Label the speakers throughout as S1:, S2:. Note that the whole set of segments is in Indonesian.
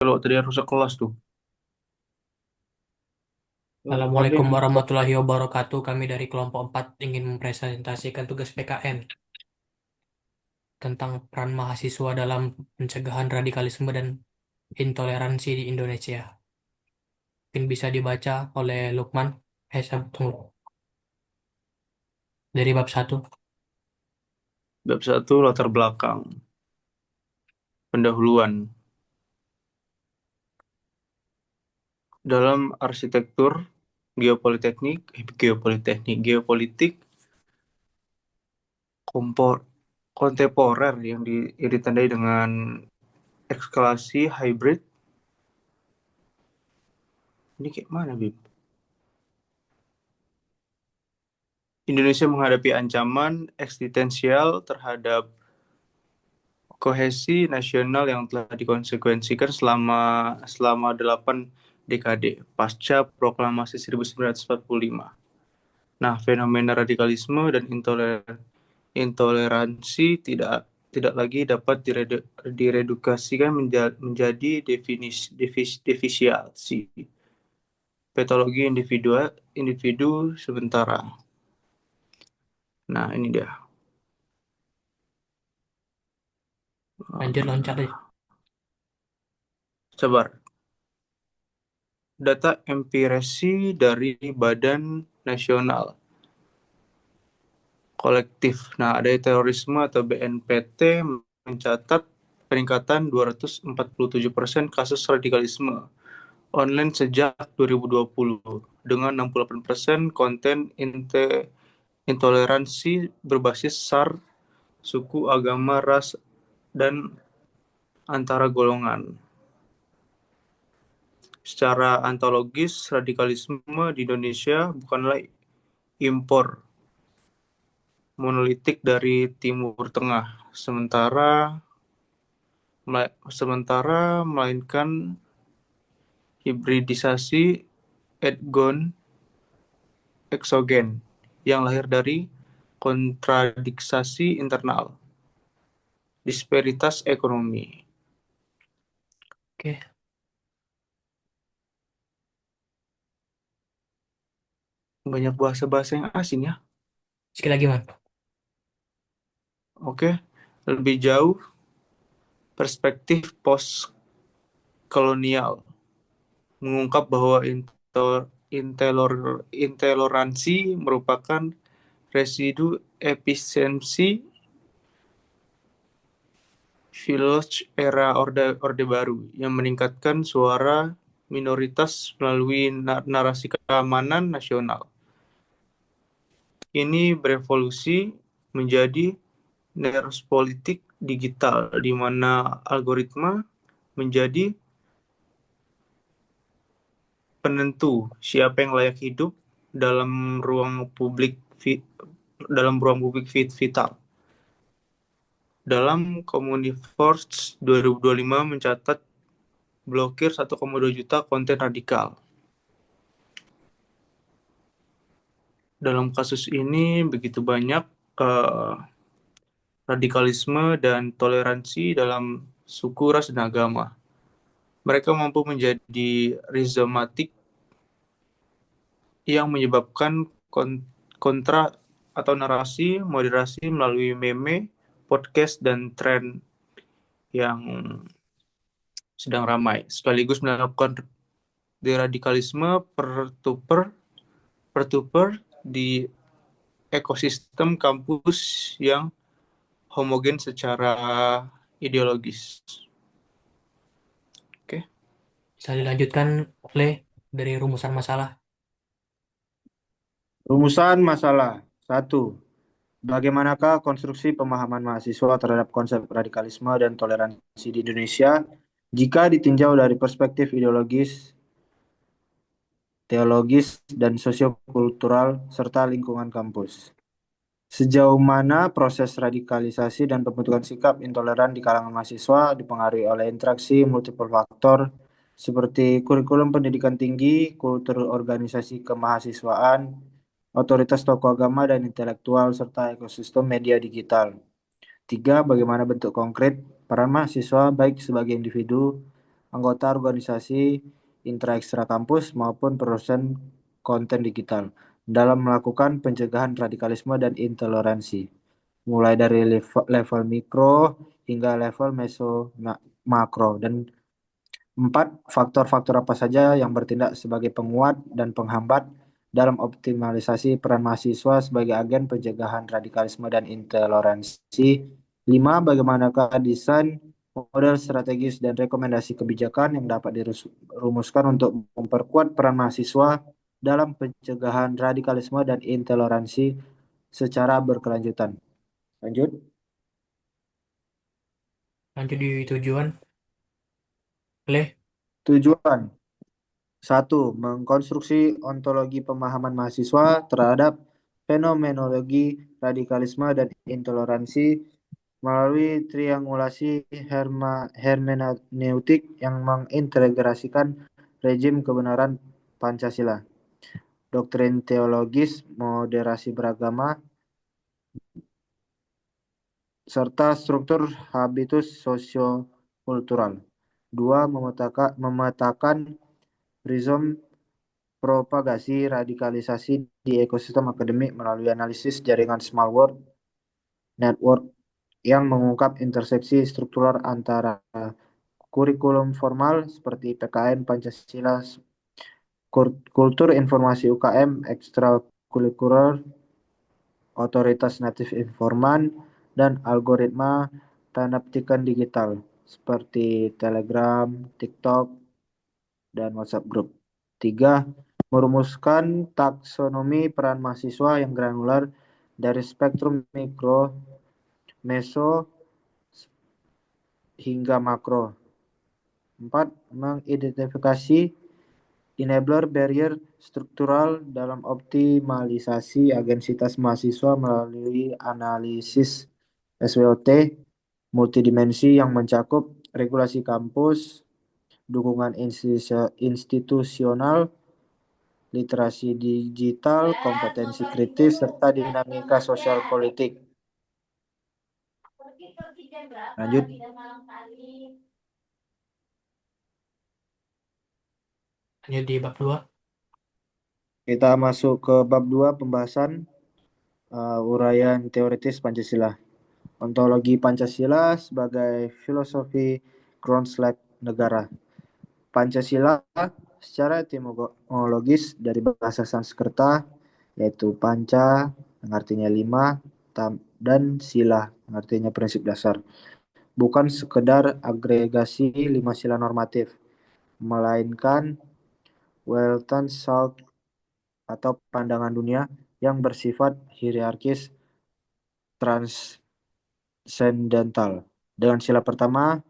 S1: Kalau tadi rusak kelas tuh. Ada
S2: Assalamualaikum
S1: yang
S2: warahmatullahi wabarakatuh. Kami dari kelompok 4 ingin mempresentasikan tugas PKN tentang peran mahasiswa dalam pencegahan radikalisme dan intoleransi di Indonesia. Mungkin bisa dibaca oleh Lukman. Tunggu. Dari bab 1.
S1: bab satu latar belakang, pendahuluan. Dalam arsitektur geopolitik, kompor, kontemporer yang ditandai dengan eskalasi hybrid. Ini kayak mana, Bib? Indonesia menghadapi ancaman eksistensial terhadap kohesi nasional yang telah dikonsekuensikan selama 8 dekade pasca proklamasi 1945. Nah, fenomena radikalisme dan intoleransi tidak lagi dapat diredukasikan menjadi defisiasi patologi individu sementara. Nah, ini dia.
S2: Lanjut loncat aja.
S1: Sabar. Data empirisi dari Badan Nasional Kolektif. Nah, ada terorisme atau BNPT mencatat peningkatan 247% kasus radikalisme online sejak 2020 dengan 68% konten intoleransi berbasis SAR, suku, agama, ras, dan antara golongan. Secara antologis, radikalisme di Indonesia bukanlah impor monolitik dari Timur Tengah, sementara melainkan hibridisasi eksogen yang lahir dari kontradiksi internal, disparitas ekonomi.
S2: Oke.
S1: Banyak bahasa-bahasa yang asing ya.
S2: Sekali lagi, Man.
S1: Oke, lebih jauh perspektif post-kolonial mengungkap bahwa intoleransi merupakan residu efisiensi Village era Orde Baru yang meningkatkan suara minoritas melalui narasi keamanan nasional. Ini berevolusi menjadi politik digital di mana algoritma menjadi penentu siapa yang layak hidup dalam ruang publik vital. Dalam Communiforce 2025 mencatat blokir 1,2 juta konten radikal. Dalam kasus ini begitu banyak uh, radikalisme dan toleransi dalam suku, ras, dan agama. Mereka mampu menjadi rizomatik yang menyebabkan kontra atau narasi moderasi melalui meme, podcast, dan tren yang sedang ramai, sekaligus melakukan deradikalisme per-to-per di ekosistem kampus yang homogen secara ideologis. Oke.
S2: Bisa dilanjutkan oleh dari rumusan masalah.
S3: Rumusan masalah 1. Bagaimanakah konstruksi pemahaman mahasiswa terhadap konsep radikalisme dan toleransi di Indonesia jika ditinjau dari perspektif ideologis, teologis, dan sosiokultural serta lingkungan kampus? Sejauh mana proses radikalisasi dan pembentukan sikap intoleran di kalangan mahasiswa dipengaruhi oleh interaksi multiple faktor seperti kurikulum pendidikan tinggi, kultur organisasi kemahasiswaan, otoritas tokoh agama dan intelektual, serta ekosistem media digital. 3. Bagaimana bentuk konkret peran mahasiswa baik sebagai individu anggota organisasi intra-ekstra kampus maupun produsen konten digital dalam melakukan pencegahan radikalisme dan intoleransi, mulai dari level mikro hingga level meso makro. Dan empat, faktor-faktor apa saja yang bertindak sebagai penguat dan penghambat dalam optimalisasi peran mahasiswa sebagai agen pencegahan radikalisme dan intoleransi. Lima, bagaimanakah desain, model strategis, dan rekomendasi kebijakan yang dapat dirumuskan untuk memperkuat peran mahasiswa dalam pencegahan radikalisme dan intoleransi secara berkelanjutan. Lanjut.
S2: Lanjut di tujuan. Leh,
S3: Tujuan. Satu, mengkonstruksi ontologi pemahaman mahasiswa terhadap fenomenologi radikalisme dan intoleransi melalui triangulasi hermeneutik yang mengintegrasikan rezim kebenaran Pancasila, doktrin teologis, moderasi beragama, serta struktur habitus sosiokultural. Dua, memetakan rizom propagasi radikalisasi di ekosistem akademik melalui analisis jaringan small world network yang mengungkap interseksi struktural antara kurikulum formal seperti PKN, Pancasila, kultur informasi UKM, ekstrakurikuler, otoritas natif informan, dan algoritma panoptikan digital seperti Telegram, TikTok, dan WhatsApp Group. Tiga, merumuskan taksonomi peran mahasiswa yang granular dari spektrum mikro, meso, hingga makro. Empat, mengidentifikasi enabler barrier struktural dalam optimalisasi agensitas mahasiswa melalui analisis SWOT multidimensi yang mencakup regulasi kampus, dukungan institusional, literasi digital, kompetensi kritis, serta dinamika sosial politik. Lanjut.
S2: lanjut di bab 2.
S3: Kita masuk ke bab 2 pembahasan uraian teoritis Pancasila. Ontologi Pancasila sebagai filosofi groundslack negara. Pancasila secara etimologis dari bahasa Sanskerta yaitu panca yang artinya 5 dan sila yang artinya prinsip dasar. Bukan sekedar agregasi 5 sila normatif, melainkan Weltan Salt atau pandangan dunia yang bersifat hierarkis transendental. Dengan sila pertama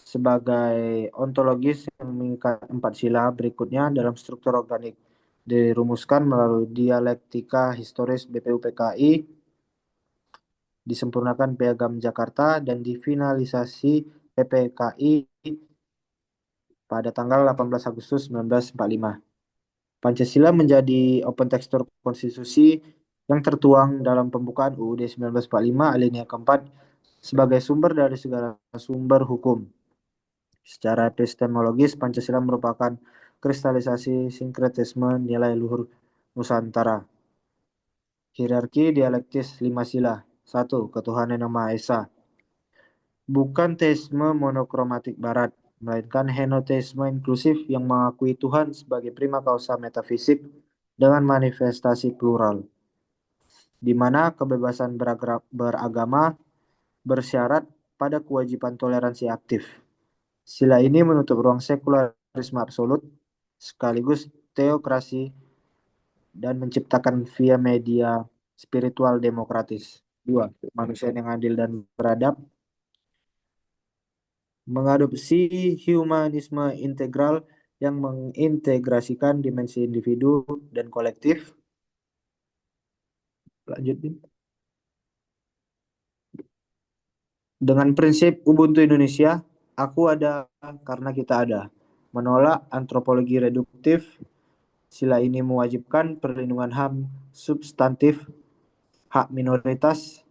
S3: sebagai ontologis yang mengikat 4 sila berikutnya dalam struktur organik dirumuskan melalui dialektika historis BPUPKI, disempurnakan Piagam Jakarta, dan difinalisasi PPKI pada tanggal 18 Agustus 1945. Pancasila menjadi open tekstur konstitusi yang tertuang dalam pembukaan UUD 1945 alinea keempat sebagai sumber dari segala sumber hukum. Secara epistemologis, Pancasila merupakan kristalisasi sinkretisme nilai luhur Nusantara. Hierarki dialektis 5 sila. 1. Ketuhanan Yang Maha Esa. Bukan teisme monokromatik barat, melainkan henoteisme inklusif yang mengakui Tuhan sebagai prima causa metafisik dengan manifestasi plural, di mana kebebasan beragama bersyarat pada kewajiban toleransi aktif. Sila ini menutup ruang sekularisme absolut sekaligus teokrasi dan menciptakan via media spiritual demokratis. 2. Manusia yang adil dan beradab. Mengadopsi humanisme integral yang mengintegrasikan dimensi individu dan kolektif. Lanjutin. Dengan prinsip Ubuntu Indonesia, aku ada karena kita ada. Menolak antropologi reduktif, sila ini mewajibkan perlindungan HAM substantif, hak minoritas,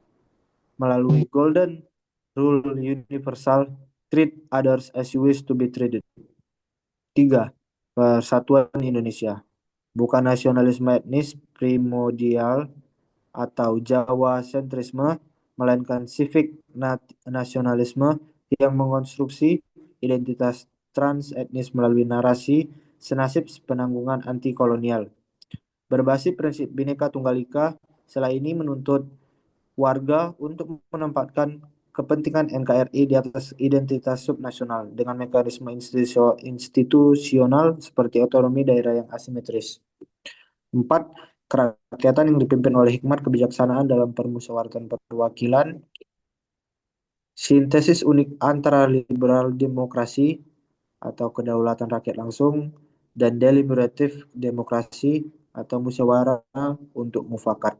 S3: melalui Golden Rule Universal treat others as you wish to be treated. 3. Persatuan Indonesia, bukan nasionalisme etnis primordial atau Jawa sentrisme, melainkan civic nasionalisme yang mengonstruksi identitas trans etnis melalui narasi senasib penanggungan anti kolonial. Berbasis prinsip Bhinneka Tunggal Ika, selain ini menuntut warga untuk menempatkan kepentingan NKRI di atas identitas subnasional dengan mekanisme institusional seperti otonomi daerah yang asimetris. 4. Kerakyatan yang dipimpin oleh hikmat kebijaksanaan dalam permusyawaratan perwakilan, sintesis unik antara liberal demokrasi atau kedaulatan rakyat langsung dan deliberatif demokrasi atau musyawarah untuk mufakat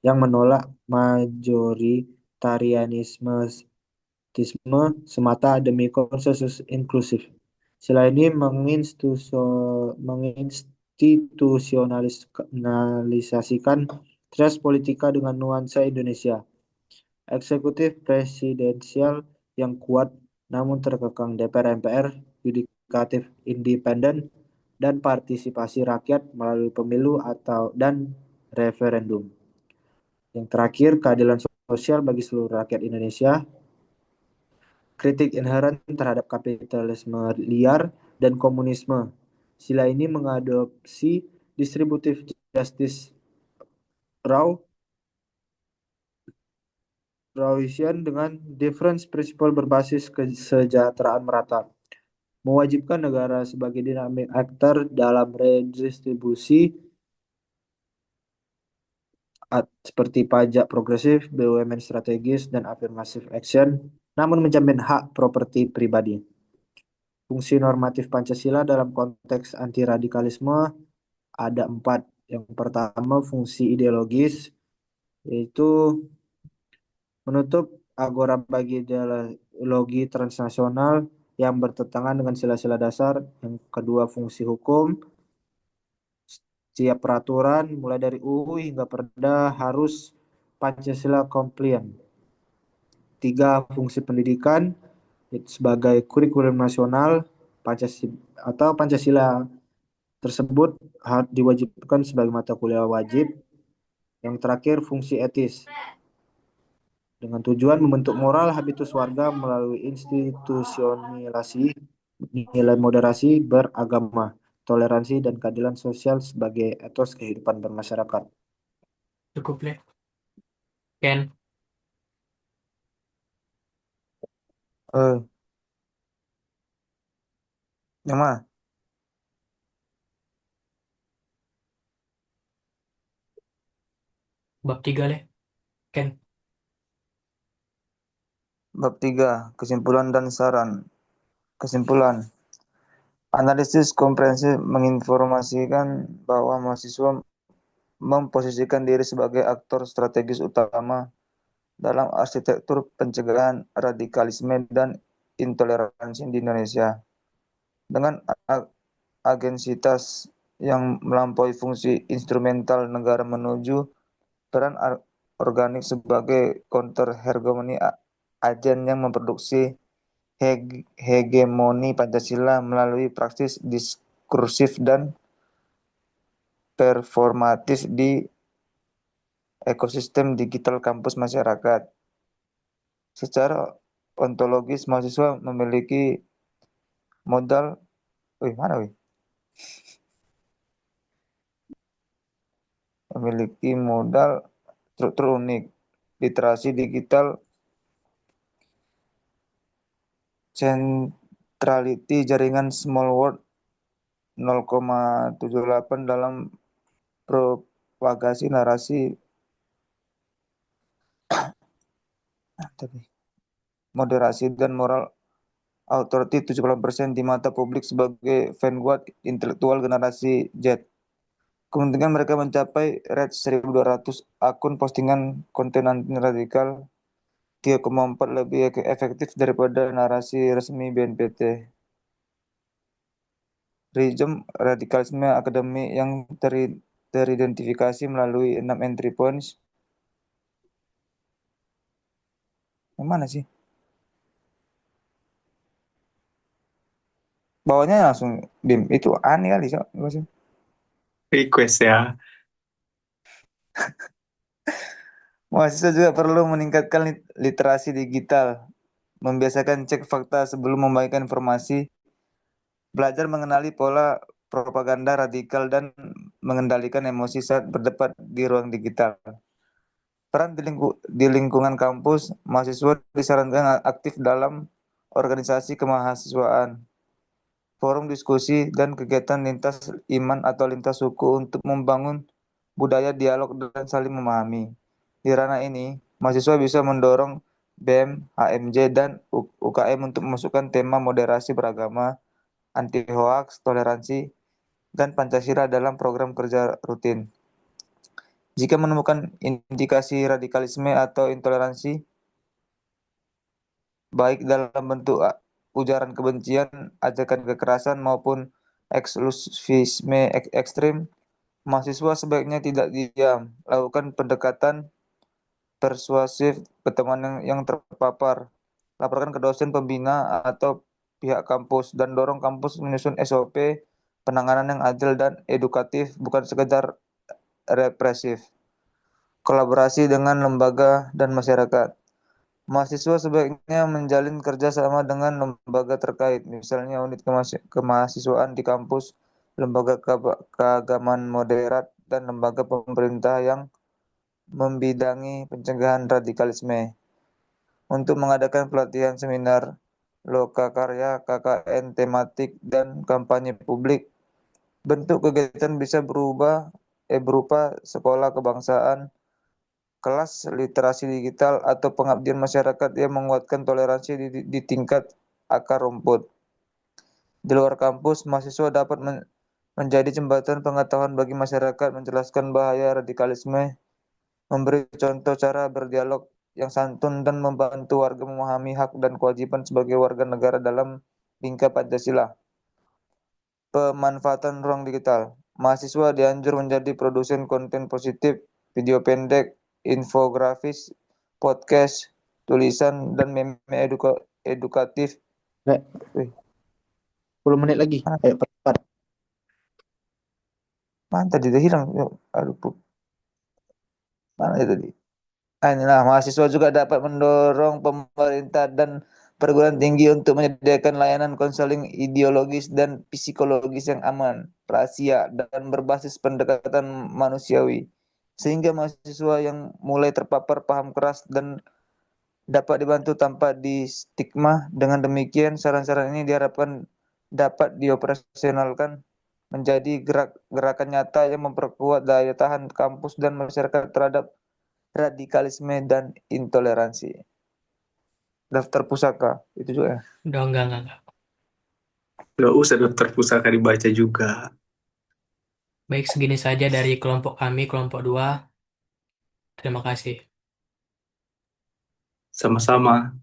S3: yang menolak majoritarianisme semata demi konsensus inklusif. Selain ini menginstitusionalisasikan tres politika dengan nuansa Indonesia. Eksekutif presidensial yang kuat namun terkekang DPR MPR, yudikatif independen, dan partisipasi rakyat melalui pemilu dan referendum. Yang terakhir, keadilan sosial bagi seluruh rakyat Indonesia, kritik inheren terhadap kapitalisme liar dan komunisme. Sila ini mengadopsi distributive justice Rawlsian dengan difference principle berbasis kesejahteraan merata, mewajibkan negara sebagai dynamic actor dalam redistribusi seperti pajak progresif, BUMN strategis, dan affirmative action, namun menjamin hak properti pribadi. Fungsi normatif Pancasila dalam konteks anti-radikalisme ada 4. Yang pertama, fungsi ideologis, yaitu menutup agora bagi ideologi transnasional yang bertentangan dengan sila-sila dasar. Yang kedua, fungsi hukum. Setiap peraturan, mulai dari UU hingga Perda, harus Pancasila compliant. 3. Fungsi pendidikan sebagai kurikulum nasional Pancasila tersebut diwajibkan sebagai mata kuliah wajib. Yang terakhir, fungsi etis dengan tujuan membentuk moral habitus warga melalui institusionalisasi nilai moderasi beragama, toleransi, dan keadilan sosial sebagai etos kehidupan bermasyarakat.
S2: Cukup, Le. Ken,
S4: Eh, yang mana?
S2: bab 3, Le. Ken,
S4: Bab 3, kesimpulan dan saran. Kesimpulan. Analisis komprehensif menginformasikan bahwa mahasiswa memposisikan diri sebagai aktor strategis utama dalam arsitektur pencegahan radikalisme dan intoleransi di Indonesia. Dengan agensitas yang melampaui fungsi instrumental negara menuju peran organik sebagai counter hegemoni agen yang memproduksi hegemoni Pancasila melalui praksis diskursif dan performatif di ekosistem digital kampus masyarakat. Secara ontologis, mahasiswa memiliki modal struktur unik, literasi digital, centrality jaringan small world 0,78 dalam propagasi narasi moderasi dan moral authority 70% di mata publik sebagai vanguard intelektual generasi Z. Kepentingan mereka mencapai reach 1.200 akun postingan konten anti radikal, 3,4 lebih efektif daripada narasi resmi BNPT. Regime Radikalisme Academy yang teridentifikasi melalui 6 entry points. Yang mana sih? bawahnya langsung BIM. Itu aneh kali, Cok.
S1: Request ya.
S4: Mahasiswa juga perlu meningkatkan literasi digital, membiasakan cek fakta sebelum membagikan informasi, belajar mengenali pola propaganda radikal dan mengendalikan emosi saat berdebat di ruang digital. Peran di lingkungan kampus, mahasiswa disarankan aktif dalam organisasi kemahasiswaan, forum diskusi, dan kegiatan lintas iman atau lintas suku untuk membangun budaya dialog dan saling memahami. Di ranah ini, mahasiswa bisa mendorong BEM, HMJ, dan UKM untuk memasukkan tema moderasi beragama, anti hoaks, toleransi, dan Pancasila dalam program kerja rutin. Jika menemukan indikasi radikalisme atau intoleransi, baik dalam bentuk ujaran kebencian, ajakan kekerasan, maupun eksklusivisme ekstrim, mahasiswa sebaiknya tidak diam, lakukan pendekatan persuasif ke teman yang terpapar, laporkan ke dosen pembina atau pihak kampus, dan dorong kampus menyusun SOP penanganan yang adil dan edukatif, bukan sekedar represif. Kolaborasi dengan lembaga dan masyarakat. Mahasiswa sebaiknya menjalin kerjasama dengan lembaga terkait, misalnya unit kemahasiswaan di kampus, lembaga keagamaan moderat, dan lembaga pemerintah yang membidangi pencegahan radikalisme. Untuk mengadakan pelatihan seminar, lokakarya, KKN tematik, dan kampanye publik. Bentuk kegiatan bisa berupa sekolah kebangsaan, kelas literasi digital, atau pengabdian masyarakat yang menguatkan toleransi di tingkat akar rumput. Di luar kampus, mahasiswa dapat menjadi jembatan pengetahuan bagi masyarakat, menjelaskan bahaya radikalisme, memberi contoh cara berdialog yang santun, dan membantu warga memahami hak dan kewajiban sebagai warga negara dalam lingkap Pancasila. Pemanfaatan ruang digital. Mahasiswa dianjur menjadi produsen konten positif, video pendek, infografis, podcast, tulisan, dan meme edukatif.
S3: Rek, 10 menit lagi. Ayo cepat.
S4: Mana tadi udah hilang? Aduh, mana itu tadi? Inilah, mahasiswa juga dapat mendorong pemerintah dan perguruan tinggi untuk menyediakan layanan konseling ideologis dan psikologis yang aman, rahasia, dan berbasis pendekatan manusiawi. Sehingga mahasiswa yang mulai terpapar paham keras dan dapat dibantu tanpa distigma. Dengan demikian, saran-saran ini diharapkan dapat dioperasionalkan menjadi gerakan nyata yang memperkuat daya tahan kampus dan masyarakat terhadap radikalisme dan intoleransi. Daftar pusaka itu juga ya.
S2: Udah enggak.
S1: Nggak usah daftar pusaka dibaca juga.
S2: Baik, segini saja dari kelompok kami, kelompok 2. Terima kasih.
S1: Sama-sama.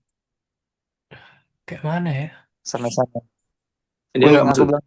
S2: Kayak mana ya?
S1: Dia
S4: Sama-sama.
S1: nggak
S4: Yang aku
S1: masuk
S4: bilang